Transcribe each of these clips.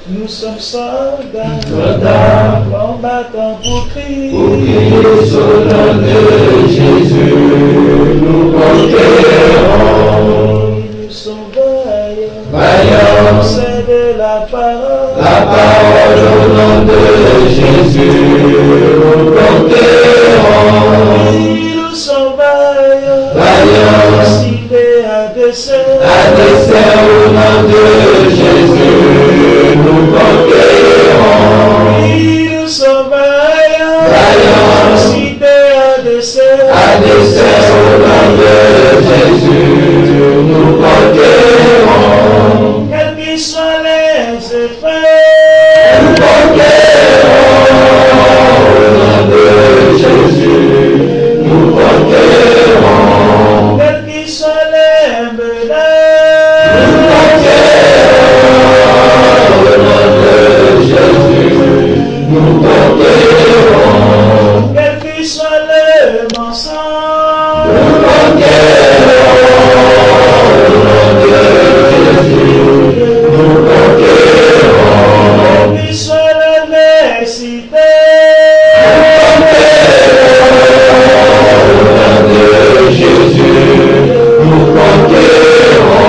Nous sommes soldats, combattants pour crier sur le nom de Jésus, nous conquérons. Nous sommes vaillants, Vaillants, c'est de la parole au nom de Jésus, nous conquérons. Nous sommes vaillants, Vaillants, cités à dessein au nom de Jésus, nous conquérons. Nous sommes vaillants, Vaillants, cités à dessein au nom de Jésus, nous conquérons. Quels qu'ils soient les effets, Nous conquérons au nom de Jésus, nous conquérons. quels qu'ils soient les menaces, Nous conquérons au nom de Jésus, nous conquérons. quels qu'ils soient les mensonges, Nous conquérons au nom de Jésus, nous conquérons. quels qu'ils soient les nécessités, Jésus, nous conquérons.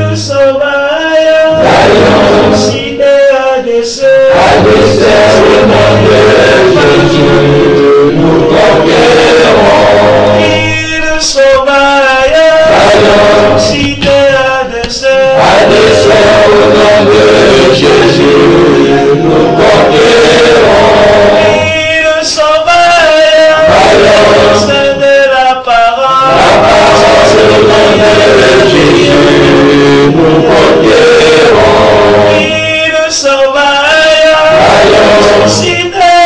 nous sommes vaillants, Vaillants, cités à dessein au nom de Jésus, nous conquérons. Nous sommes vaillants, Vaillants, cités à dessein au nom de Jésus, nous conquérons. Nous sommes vaillants, Vaillants, c'est de la parole au nom de Jésus, nous conquérons. Nous sommes vaillants, Vaillants, cités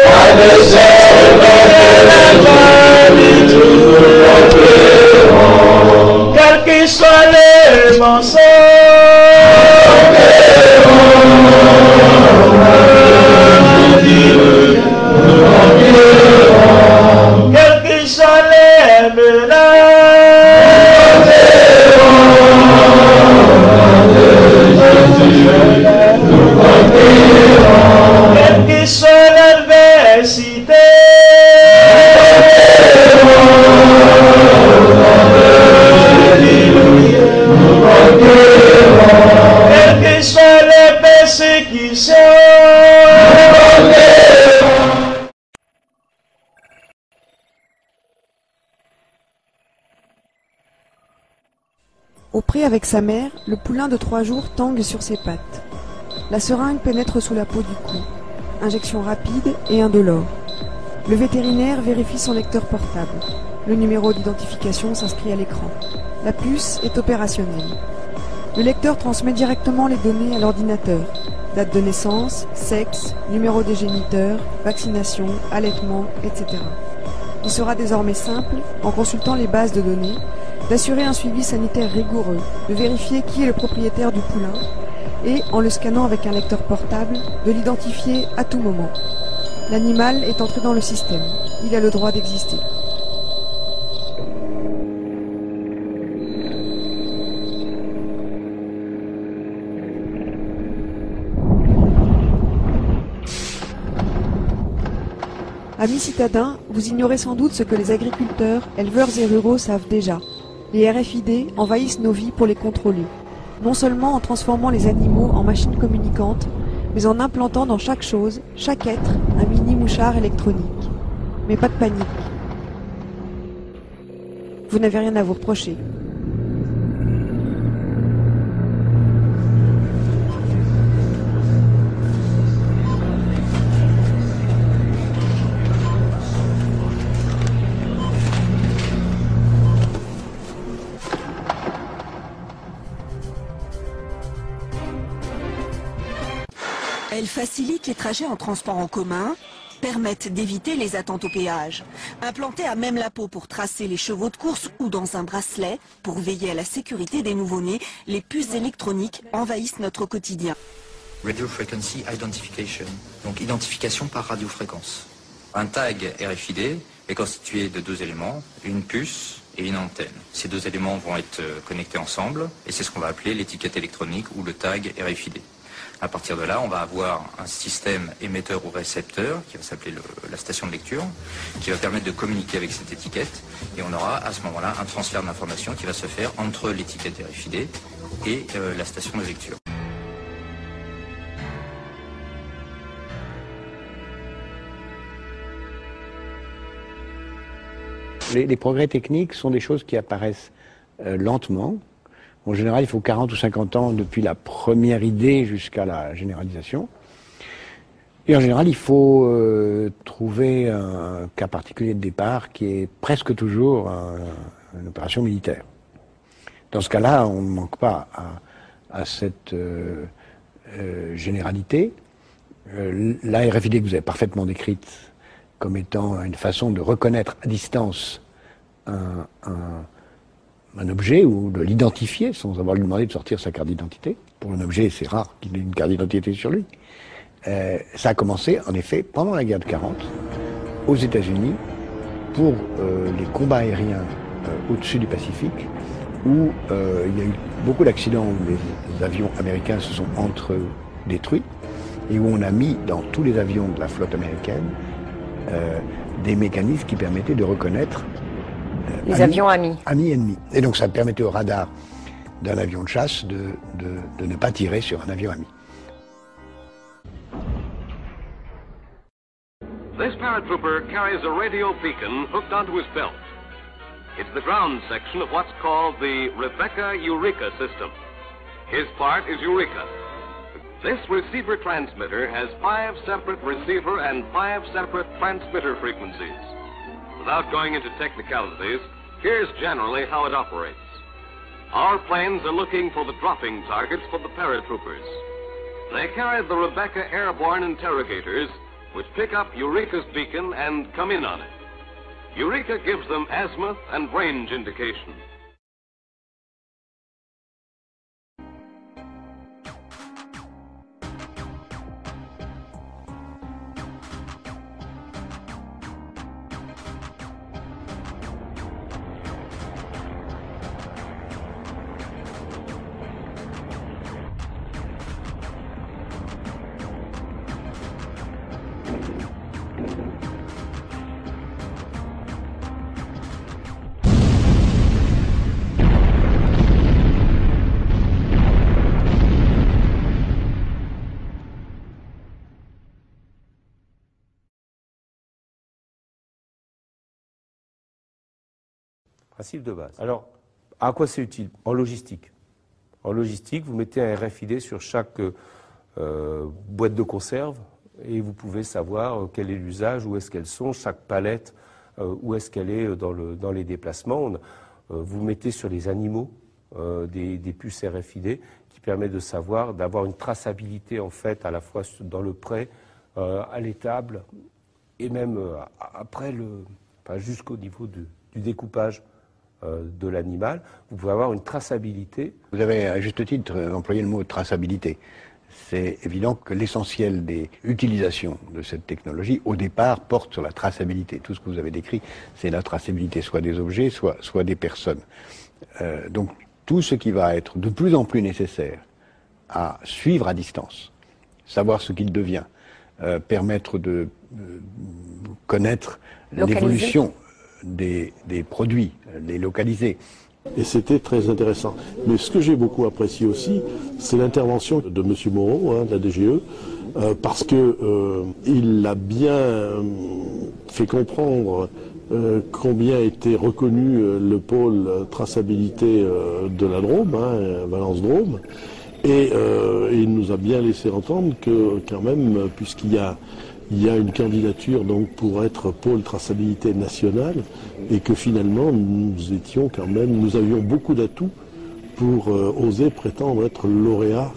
à dessein au nom de Jésus, nous conquérons. quels qu'ils soient les mensonges, quels qu'ils soient les menaces, quelle qu'ils soient l'adversité, quelles qu'ils soient les persécutions, Au pré avec sa mère, le poulain de 3 jours tangue sur ses pattes. La seringue pénètre sous la peau du cou. Injection rapide et indolore. Le vétérinaire vérifie son lecteur portable. Le numéro d'identification s'inscrit à l'écran. La puce est opérationnelle. Le lecteur transmet directement les données à l'ordinateur. Date de naissance, sexe, numéro des géniteurs, vaccination, allaitement, etc. Il sera désormais simple, en consultant les bases de données, d'assurer un suivi sanitaire rigoureux, de vérifier qui est le propriétaire du poulain et, en le scannant avec un lecteur portable, de l'identifier à tout moment. L'animal est entré dans le système. Il a le droit d'exister. Amis citadins, vous ignorez sans doute ce que les agriculteurs, éleveurs et ruraux savent déjà. Les RFID envahissent nos vies pour les contrôler. Non seulement en transformant les animaux en machines communicantes, mais en implantant dans chaque chose, chaque être, un mini mouchard électronique. Mais pas de panique. Vous n'avez rien à vous reprocher. Elles facilitent les trajets en transport en commun, permettent d'éviter les attentes au péage. Implantées à même la peau pour tracer les chevaux de course ou dans un bracelet pour veiller à la sécurité des nouveau-nés, les puces électroniques envahissent notre quotidien. Radio Frequency Identification, donc identification par radiofréquence. Un tag RFID est constitué de 2 éléments, une puce et une antenne. Ces deux éléments vont être connectés ensemble et c'est ce qu'on va appeler l'étiquette électronique ou le tag RFID. À partir de là, on va avoir un système émetteur ou récepteur qui va s'appeler la station de lecture, qui va permettre de communiquer avec cette étiquette et on aura à ce moment-là un transfert d'informations qui va se faire entre l'étiquette RFID et la station de lecture. Les progrès techniques sont des choses qui apparaissent lentement. En général, il faut 40 ou 50 ans depuis la première idée jusqu'à la généralisation. Et en général, il faut trouver un cas particulier de départ qui est presque toujours une opération militaire. Dans ce cas-là, on ne manque pas à cette généralité. La RFID que vous avez parfaitement décrite comme étant une façon de reconnaître à distance un objet ou de l'identifier sans avoir lui demandé de sortir sa carte d'identité. Pour un objet, c'est rare qu'il ait une carte d'identité sur lui. Ça a commencé, en effet, pendant la guerre de 40, aux États-Unis, pour les combats aériens au-dessus du Pacifique, où il y a eu beaucoup d'accidents où les avions américains se sont entre-détruits, et où on a mis dans tous les avions de la flotte américaine des mécanismes qui permettaient de reconnaître les avions amis. Amis-ennemis. Et donc ça permettait au radar d'un avion de chasse de ne pas tirer sur un avion ami. This paratrooper carries a radio beacon hooked onto his belt. It's the ground section of what's called the Rebecca Eureka system. His part is Eureka. This receiver transmitter has 5 separate receiver and 5 separate transmitter frequencies. Without going into technicalities, here's generally how it operates. Our planes are looking for the dropping targets for the paratroopers. They carry the Rebecca airborne interrogators, which pick up Eureka's beacon and come in on it. Eureka gives them azimuth and range indication. Principe de base. Alors, à quoi c'est utile? En logistique. En logistique, vous mettez un RFID sur chaque boîte de conserve et vous pouvez savoir quel est l'usage, où est-ce qu'elles sont, chaque palette, où est-ce qu'elle est dans les déplacements. Vous mettez sur les animaux des puces RFID qui permet de savoir, d'avoir une traçabilité en fait à la fois dans le prêt, à l'étable et même après jusqu'au niveau du découpage de l'animal, vous pouvez avoir une traçabilité. Vous avez à juste titre employé le mot traçabilité. C'est évident que l'essentiel des utilisations de cette technologie, au départ, porte sur la traçabilité. Tout ce que vous avez décrit, c'est la traçabilité, soit des objets, soit des personnes. Donc tout ce qui va être de plus en plus nécessaire à suivre à distance, savoir ce qu'il devient, permettre de connaître l'évolution des produits, les localiser. Et c'était très intéressant. Mais ce que j'ai beaucoup apprécié aussi, c'est l'intervention de M. Moreau, de la DGE, parce qu'il a bien fait comprendre combien était reconnu le pôle traçabilité de la Drôme, Valence Drôme, et il nous a bien laissé entendre que quand même, puisqu'il y a une candidature donc pour être pôle traçabilité nationale et que finalement nous avions beaucoup d'atouts pour oser prétendre être lauréat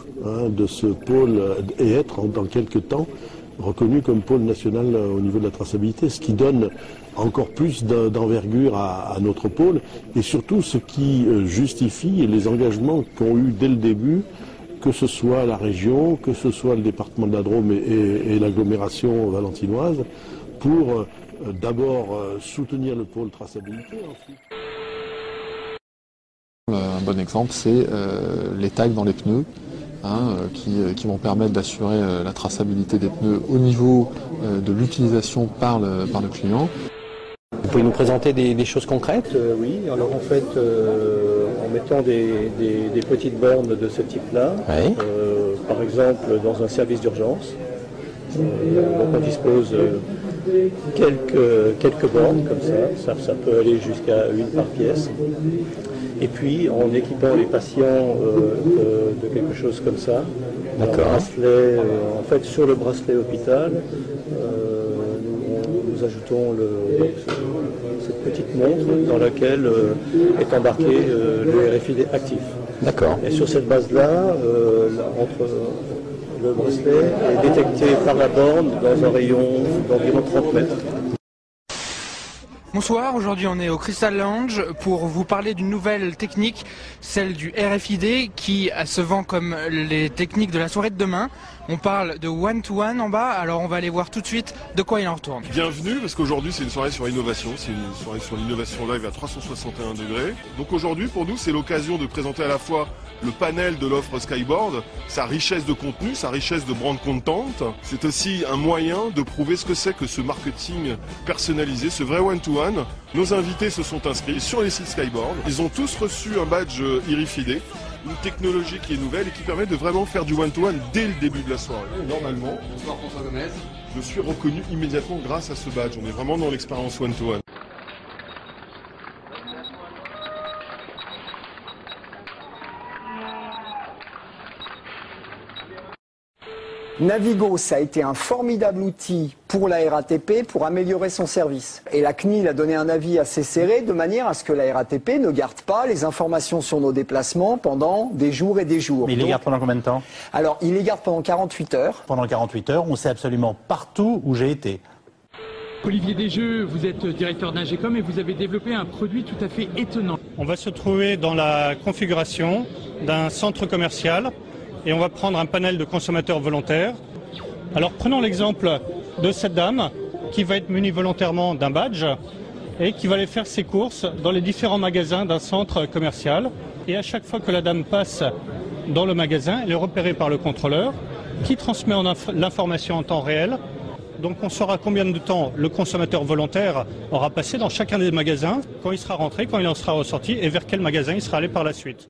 de ce pôle et être dans quelques temps reconnu comme pôle national au niveau de la traçabilité, ce qui donne encore plus d'envergure à notre pôle et surtout ce qui justifie les engagements qu'ont eu dès le début, que ce soit la région, que ce soit le département de la Drôme et l'agglomération valentinoise, pour d'abord soutenir le pôle traçabilité. Ensuite. bon exemple, c'est les tags dans les pneus, qui vont permettre d'assurer la traçabilité des pneus au niveau de l'utilisation par le client. Vous pouvez nous présenter des choses concrètes? Oui, alors en fait, en mettant des petites bornes de ce type-là, oui. Par exemple dans un service d'urgence, donc on dispose quelques bornes comme ça peut aller jusqu'à une par pièce. Et puis en équipant les patients de quelque chose comme ça, un bracelet, en fait sur le bracelet hôpital, nous ajoutons cette petite montre dans laquelle est embarqué le RFID actif. D'accord. Et sur cette base-là, le bracelet est détecté par la borne dans un rayon d'environ 30 mètres. Bonsoir, aujourd'hui on est au Crystal Lounge pour vous parler d'une nouvelle technique, celle du RFID qui se vend comme les techniques de la soirée de demain. On parle de one-to-one en bas, alors on va aller voir tout de suite de quoi il en retourne. Bienvenue, parce qu'aujourd'hui c'est une soirée sur l'innovation, c'est une soirée sur l'innovation live à 361 degrés. Donc aujourd'hui pour nous c'est l'occasion de présenter à la fois le panel de l'offre Skyboard, sa richesse de contenu, sa richesse de brand content. C'est aussi un moyen de prouver ce que c'est que ce marketing personnalisé, ce vrai one-to-one. Nos invités se sont inscrits sur les sites Skyboard. Ils ont tous reçu un badge RFID, une technologie qui est nouvelle et qui permet de vraiment faire du one-to-one dès le début de la soirée. Normalement, bonsoir François Gomez, je suis reconnu immédiatement grâce à ce badge. On est vraiment dans l'expérience one-to-one. Navigo, ça a été un formidable outil pour la RATP pour améliorer son service. Et la CNIL a donné un avis assez serré de manière à ce que la RATP ne garde pas les informations sur nos déplacements pendant des jours et des jours. Mais il les garde pendant combien de temps? Alors, il les garde pendant 48 heures. Pendant 48 heures, on sait absolument partout où j'ai été. Olivier Desjeux, vous êtes directeur d'Ingecom et vous avez développé un produit tout à fait étonnant. On va se trouver dans la configuration d'un centre commercial et on va prendre un panel de consommateurs volontaires. Alors prenons l'exemple de cette dame qui va être munie volontairement d'un badge et qui va aller faire ses courses dans les différents magasins d'un centre commercial. Et à chaque fois que la dame passe dans le magasin, elle est repérée par le contrôleur qui transmet l'information en temps réel. Donc on saura combien de temps le consommateur volontaire aura passé dans chacun des magasins, quand il sera rentré, quand il en sera ressorti et vers quel magasin il sera allé par la suite.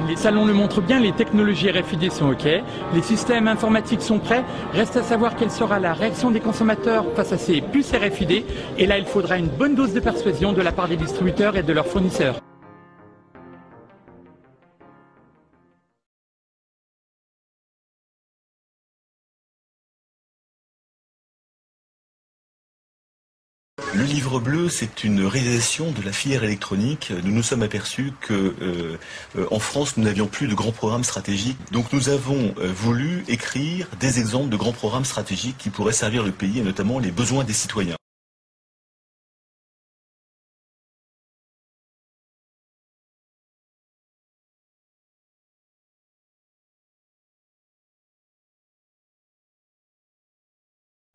Les salons le montrent bien, les technologies RFID sont OK, les systèmes informatiques sont prêts. Reste à savoir quelle sera la réaction des consommateurs face à ces puces RFID. Et là, il faudra une bonne dose de persuasion de la part des distributeurs et de leurs fournisseurs. Le livre bleu, c'est une réalisation de la filière électronique. Nous nous sommes aperçus que en France, nous n'avions plus de grands programmes stratégiques. Donc nous avons voulu écrire des exemples de grands programmes stratégiques qui pourraient servir le pays et notamment les besoins des citoyens.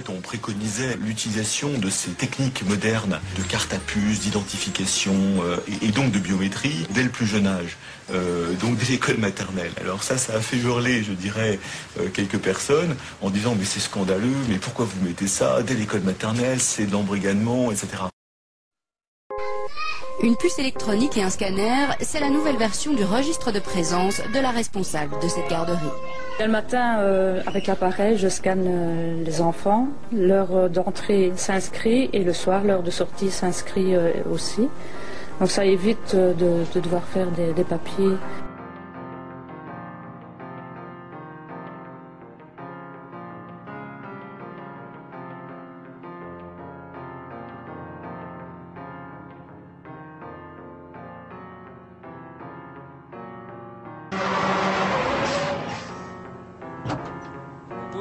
On préconisait l'utilisation de ces techniques modernes de carte à puce, d'identification et donc de biométrie dès le plus jeune âge, donc dès l'école maternelle. Alors ça a fait hurler, je dirais, quelques personnes en disant mais c'est scandaleux, mais pourquoi vous mettez ça dès l'école maternelle, c'est de l'embrigadement, etc. Une puce électronique et un scanner, c'est la nouvelle version du registre de présence de la responsable de cette garderie. Le matin, avec l'appareil, je scanne les enfants. L'heure d'entrée s'inscrit et le soir, l'heure de sortie s'inscrit aussi. Donc ça évite de devoir faire des papiers.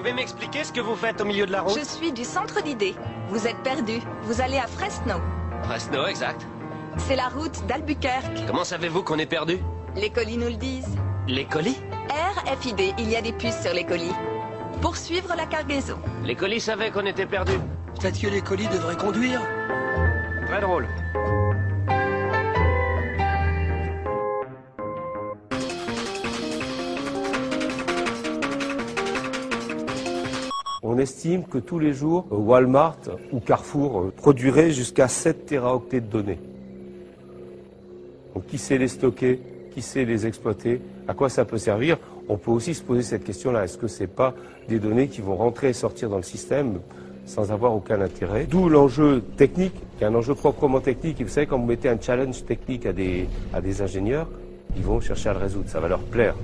pouvez m'expliquer ce que vous faites au milieu de la route? Je suis du centre d'idées. Vous êtes perdu. Vous allez à Fresno. Fresno, exact. C'est la route d'Albuquerque. Comment savez-vous qu'on est perdu? Les colis nous le disent. Les colis? RFID, il y a des puces sur les colis. Poursuivre la cargaison. Les colis savaient qu'on était perdu. Peut-être que les colis devraient conduire. Très drôle. On estime que tous les jours, Walmart ou Carrefour produiraient jusqu'à 7 téraoctets de données. Donc qui sait les stocker? Qui sait les exploiter? À quoi ça peut servir? On peut aussi se poser cette question-là. Est-ce que ce n'est pas des données qui vont rentrer et sortir dans le système sans avoir aucun intérêt? D'où l'enjeu technique, qui est un enjeu proprement technique. Et vous savez, quand vous mettez un challenge technique à des ingénieurs, ils vont chercher à le résoudre. Ça va leur plaire.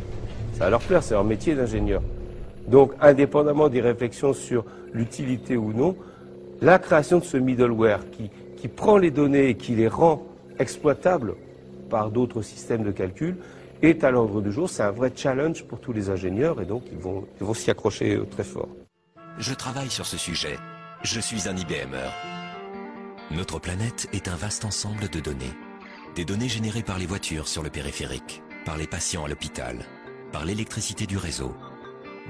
Ça va leur plaire, c'est leur métier d'ingénieur. Donc, indépendamment des réflexions sur l'utilité ou non, la création de ce middleware qui prend les données et qui les rend exploitables par d'autres systèmes de calcul est à l'ordre du jour. C'est un vrai challenge pour tous les ingénieurs et donc ils vont s'y accrocher très fort. Je travaille sur ce sujet. Je suis un IBMer. Notre planète est un vaste ensemble de données. Des données générées par les voitures sur le périphérique, par les patients à l'hôpital, par l'électricité du réseau.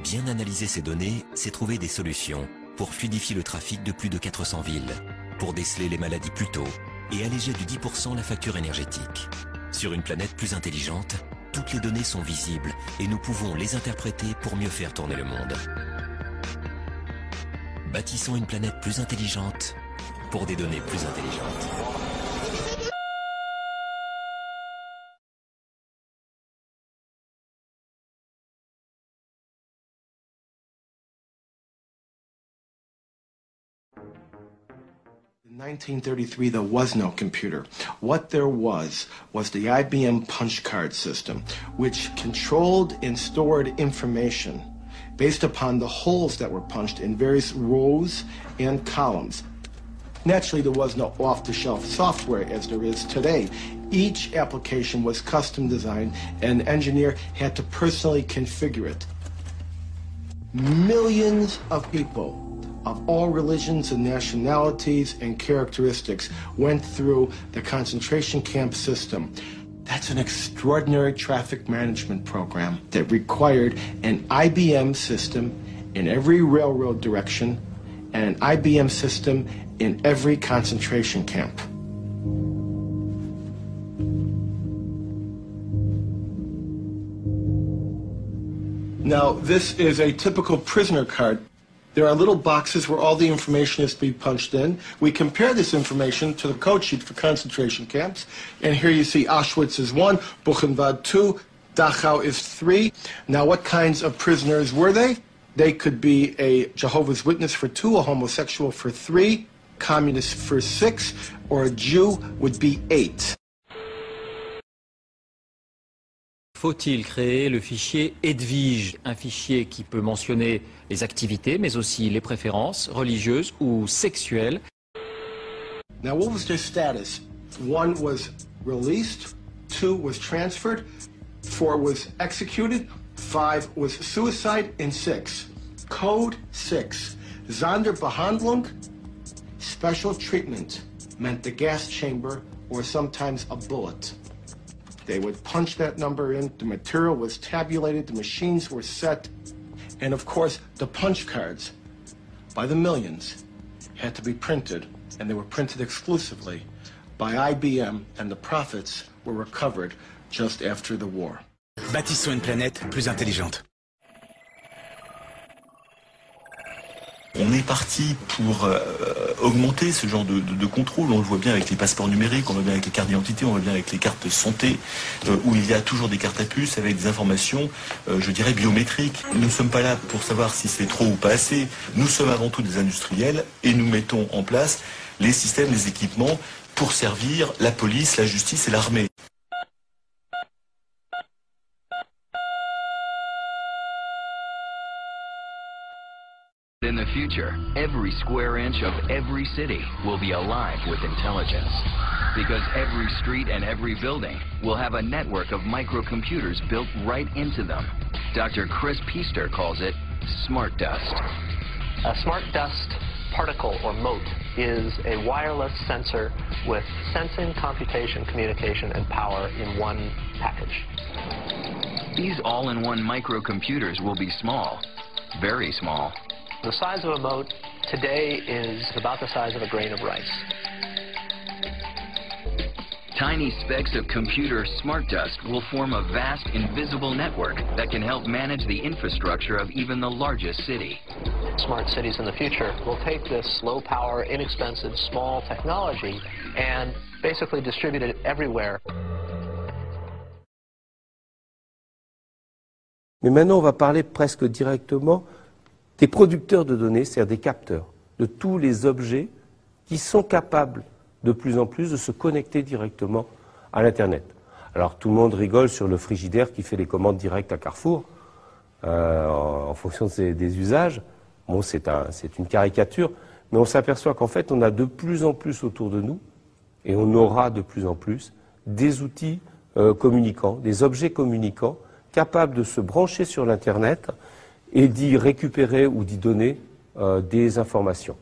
Bien analyser ces données, c'est trouver des solutions pour fluidifier le trafic de plus de 400 villes, pour déceler les maladies plus tôt et alléger de 10% la facture énergétique. Sur une planète plus intelligente, toutes les données sont visibles et nous pouvons les interpréter pour mieux faire tourner le monde. Bâtissons une planète plus intelligente pour des données plus intelligentes. In 1933, there was no computer. What there was the IBM punch card system, which controlled and stored information based upon the holes that were punched in various rows and columns. Naturally, there was no off-the-shelf software as there is today. Each application was custom designed, and an engineer had to personally configure it. Millions of people of all religions and nationalities and characteristics went through the concentration camp system. That's an extraordinary traffic management program that required an IBM system in every railroad direction and an IBM system in every concentration camp. Now, this is a typical prisoner card. There are little boxes where all the information is to be punched in. We compare this information to the code sheet for concentration camps. And here you see Auschwitz is 1, Buchenwald 2, Dachau is 3. Now, what kinds of prisoners were they? They could be a Jehovah's Witness for 2, a homosexual for 3, communist for 6, or a Jew would be 8. Faut-il créer le fichier Edwige, un fichier qui peut mentionner les activités, mais aussi les préférences religieuses ou sexuelles? Now, what was their status? 1 was released, 2 was transferred, 4 was executed, 5 was suicide, and 6. Code 6. Sonderbehandlung, special treatment, meant the gas chamber or sometimes a bullet. They would punch that number in, the material was tabulated, the machines were set, and of course, the punch cards, by the millions, had to be printed, and they were printed exclusively by IBM, and the profits were recovered just after the war. Bâtissons une planète plus intelligente. On est parti pour augmenter ce genre de contrôle. On le voit bien avec les passeports numériques, on le voit bien avec les cartes d'identité, on le voit bien avec les cartes santé, où il y a toujours des cartes à puce avec des informations, je dirais, biométriques. Nous ne sommes pas là pour savoir si c'est trop ou pas assez. Nous sommes avant tout des industriels et nous mettons en place les systèmes, les équipements pour servir la police, la justice et l'armée. In the future, every square inch of every city will be alive with intelligence. Because every street and every building will have a network of microcomputers built right into them. Dr. Chris Piester calls it smart dust. A smart dust particle or mote is a wireless sensor with sensing, computation, communication, and power in one package. These all-in-one microcomputers will be small, very small. The size of a mote today is about the size of a grain of rice. Tiny specks of computer smart dust will form a vast invisible network that can help manage the infrastructure of even the largest city. Smart cities in the future will take this low power, inexpensive, small technology and basically distribute it everywhere. Mais maintenant, on va parler presque directement des producteurs de données, c'est-à-dire des capteurs, de tous les objets qui sont capables de plus en plus de se connecter directement à l'Internet. Alors tout le monde rigole sur le frigidaire qui fait les commandes directes à Carrefour, en fonction des usages. Bon, c'est une caricature, mais on s'aperçoit qu'en fait, on a de plus en plus autour de nous, et on aura de plus en plus, des outils communicants, des objets communicants, capables de se brancher sur l'Internet et d'y récupérer ou d'y donner des informations.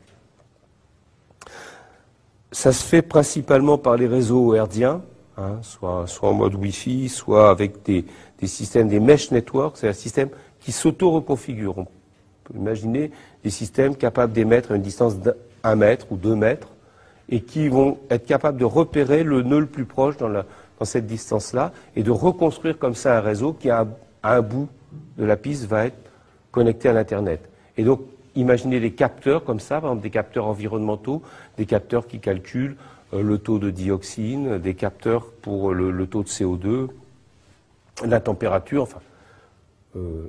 Ça se fait principalement par les réseaux hertziens, hein, soit en mode Wi-Fi, soit avec des systèmes, des mesh networks, c'est un système qui s'auto-reconfigure. On peut imaginer des systèmes capables d'émettre à une distance d'1 mètre ou 2 mètres et qui vont être capables de repérer le nœud le plus proche dans cette distance-là et de reconstruire comme ça un réseau qui, à un bout de la piste, va être connecté à l'Internet. Et donc, imaginez des capteurs comme ça, par exemple des capteurs environnementaux, des capteurs qui calculent le taux de dioxine, des capteurs pour le taux de CO2, la température, enfin.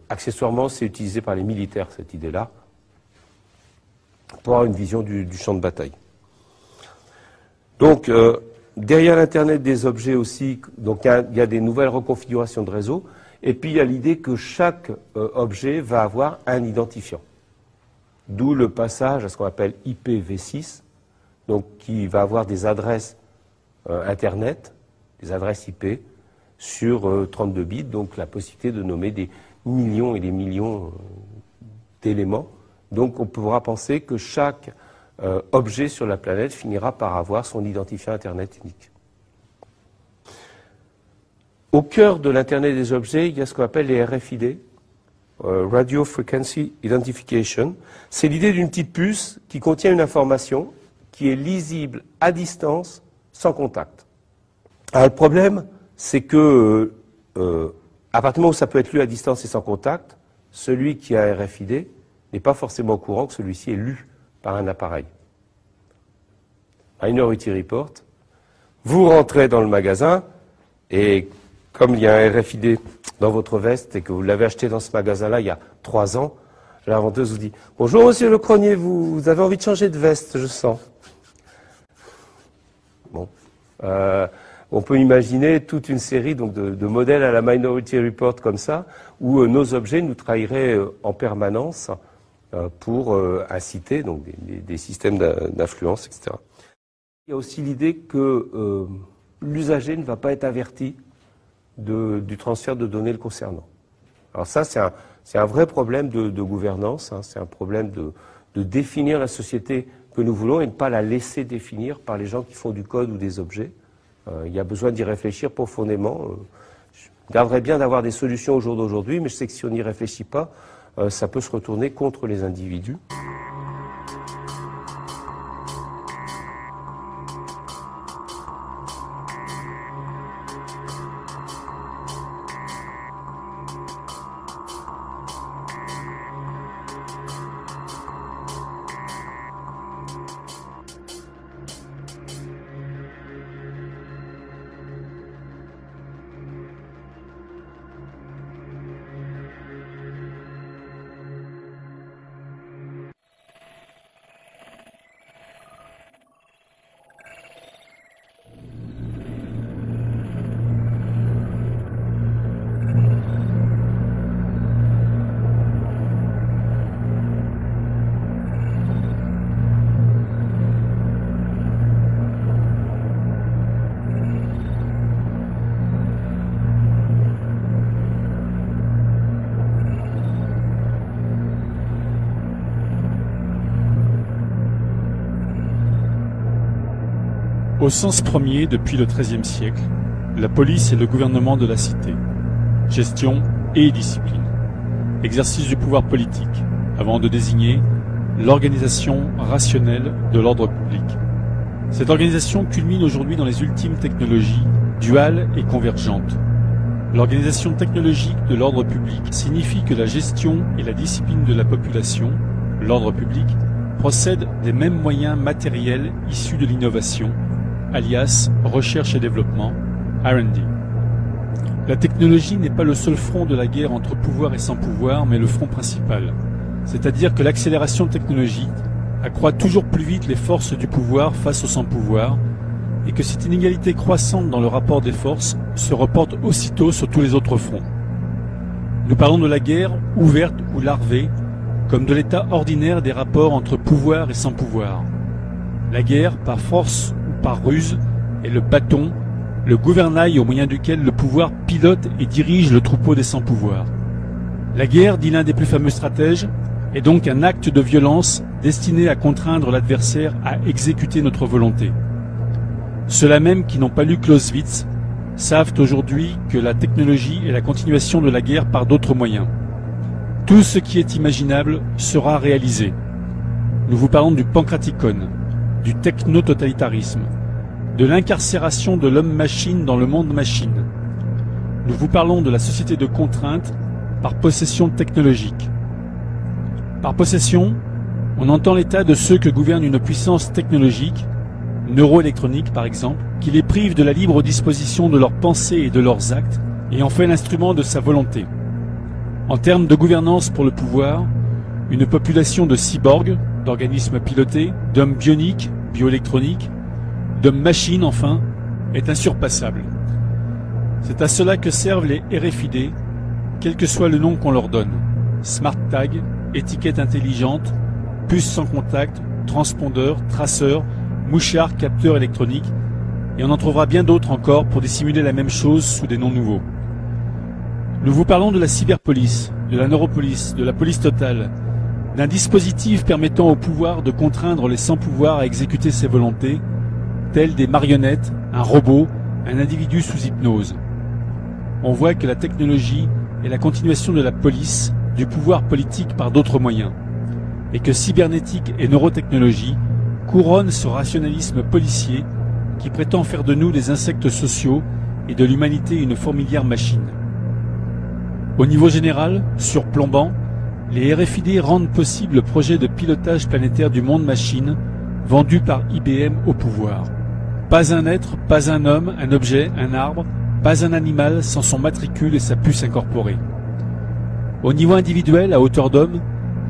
Accessoirement, c'est utilisé par les militaires, cette idée-là, pour avoir une vision du champ de bataille. Donc, derrière l'Internet des objets aussi, donc il y a des nouvelles reconfigurations de réseau, et puis il y a l'idée que chaque objet va avoir un identifiant. D'où le passage à ce qu'on appelle IPv6, donc qui va avoir des adresses Internet, des adresses IP, sur 32 bits, donc la possibilité de nommer des millions et des millions d'éléments. Donc on pourra penser que chaque objet sur la planète finira par avoir son identifiant Internet unique. Au cœur de l'Internet des objets, il y a ce qu'on appelle les RFID, Radio Frequency Identification. C'est l'idée d'une petite puce qui contient une information qui est lisible à distance, sans contact. Alors le problème, c'est que à partir du moment où ça peut être lu à distance et sans contact, celui qui a un RFID n'est pas forcément au courant que celui-ci est lu par un appareil. Minority Report, vous rentrez dans le magasin et comme il y a un RFID dans votre veste et que vous l'avez acheté dans ce magasin-là il y a 3 ans, la vendeuse vous dit « Bonjour monsieur le cronier, vous avez envie de changer de veste, je sens. » Bon. On peut imaginer toute une série donc, de modèles à la Minority Report comme ça, où nos objets nous trahiraient en permanence pour inciter donc, des systèmes d'influence, etc. Il y a aussi l'idée que l'usager ne va pas être averti du transfert de données le concernant. Alors ça, c'est un vrai problème de gouvernance, hein, c'est un problème de définir la société que nous voulons et ne pas la laisser définir par les gens qui font du code ou des objets. Il y a besoin d'y réfléchir profondément. Je garderais bien d'avoir des solutions au jour d'aujourd'hui, mais je sais que si on n'y réfléchit pas, ça peut se retourner contre les individus. Au sens premier, depuis le XIIIe siècle, la police est le gouvernement de la cité. Gestion et discipline. Exercice du pouvoir politique, avant de désigner l'organisation rationnelle de l'ordre public. Cette organisation culmine aujourd'hui dans les ultimes technologies, duales et convergentes. L'organisation technologique de l'ordre public signifie que la gestion et la discipline de la population, l'ordre public, procèdent des mêmes moyens matériels issus de l'innovation, alias recherche et développement, R&D. La technologie n'est pas le seul front de la guerre entre pouvoir et sans pouvoir, mais le front principal. C'est-à-dire que l'accélération technologique accroît toujours plus vite les forces du pouvoir face au sans-pouvoir, et que cette inégalité croissante dans le rapport des forces se reporte aussitôt sur tous les autres fronts. Nous parlons de la guerre, ouverte ou larvée, comme de l'état ordinaire des rapports entre pouvoir et sans-pouvoir. La guerre, par force ou par ruse, est le bâton, le gouvernail au moyen duquel le pouvoir pilote et dirige le troupeau des sans-pouvoir. La guerre, dit l'un des plus fameux stratèges, est donc un acte de violence destiné à contraindre l'adversaire à exécuter notre volonté. Ceux-là même qui n'ont pas lu Clausewitz savent aujourd'hui que la technologie est la continuation de la guerre par d'autres moyens. Tout ce qui est imaginable sera réalisé. Nous vous parlons du pancraticon, du techno-totalitarisme, de l'incarcération de l'homme-machine dans le monde machine. Nous vous parlons de la société de contrainte par possession technologique. Par possession, on entend l'état de ceux que gouverne une puissance technologique, neuroélectronique par exemple, qui les prive de la libre disposition de leurs pensées et de leurs actes, et en fait l'instrument de sa volonté. En termes de gouvernance pour le pouvoir, une population de cyborgs, d'organismes pilotés, d'hommes bioniques, bioélectroniques, d'hommes machines enfin, est insurpassable. C'est à cela que servent les RFID, quel que soit le nom qu'on leur donne. Smart tag, étiquette intelligente, puce sans contact, transpondeur, traceur, mouchard, capteur électronique, et on en trouvera bien d'autres encore pour dissimuler la même chose sous des noms nouveaux. Nous vous parlons de la cyberpolice, de la neuropolice, de la police totale, d'un dispositif permettant au pouvoir de contraindre les sans-pouvoir à exécuter ses volontés, tels des marionnettes, un robot, un individu sous hypnose. On voit que la technologie est la continuation de la police, du pouvoir politique par d'autres moyens, et que cybernétique et neurotechnologie couronnent ce rationalisme policier qui prétend faire de nous des insectes sociaux et de l'humanité une fourmilière machine. Au niveau général, surplombant, les RFID rendent possible le projet de pilotage planétaire du monde machine vendu par IBM au pouvoir. Pas un être, pas un homme, un objet, un arbre, pas un animal sans son matricule et sa puce incorporée. Au niveau individuel, à hauteur d'homme,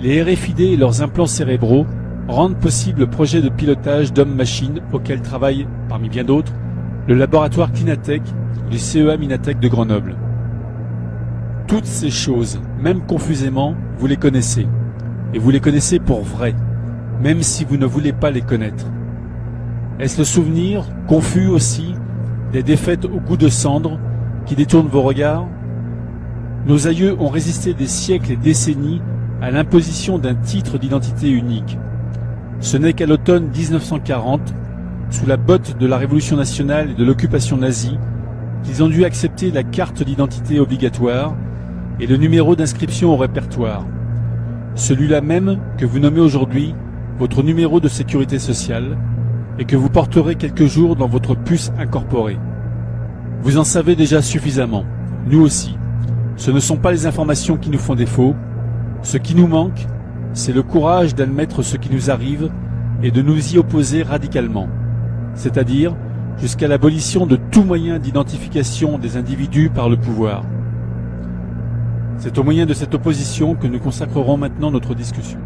les RFID et leurs implants cérébraux rendent possible le projet de pilotage d'homme-machine auquel travaille, parmi bien d'autres, le laboratoire Clinatech du CEA Minatech de Grenoble. Toutes ces choses, même confusément, vous les connaissez. Et vous les connaissez pour vrai, même si vous ne voulez pas les connaître. Est-ce le souvenir, confus aussi, des défaites au goût de cendre qui détournent vos regards? Nos aïeux ont résisté des siècles et décennies à l'imposition d'un titre d'identité unique. Ce n'est qu'à l'automne 1940, sous la botte de la Révolution nationale et de l'occupation nazie, qu'ils ont dû accepter la carte d'identité obligatoire et le numéro d'inscription au répertoire. Celui-là même que vous nommez aujourd'hui votre numéro de sécurité sociale et que vous porterez quelques jours dans votre puce incorporée. Vous en savez déjà suffisamment, nous aussi. Ce ne sont pas les informations qui nous font défaut. Ce qui nous manque, c'est le courage d'admettre ce qui nous arrive et de nous y opposer radicalement, c'est-à-dire jusqu'à l'abolition de tout moyen d'identification des individus par le pouvoir. C'est au moyen de cette opposition que nous consacrerons maintenant notre discussion.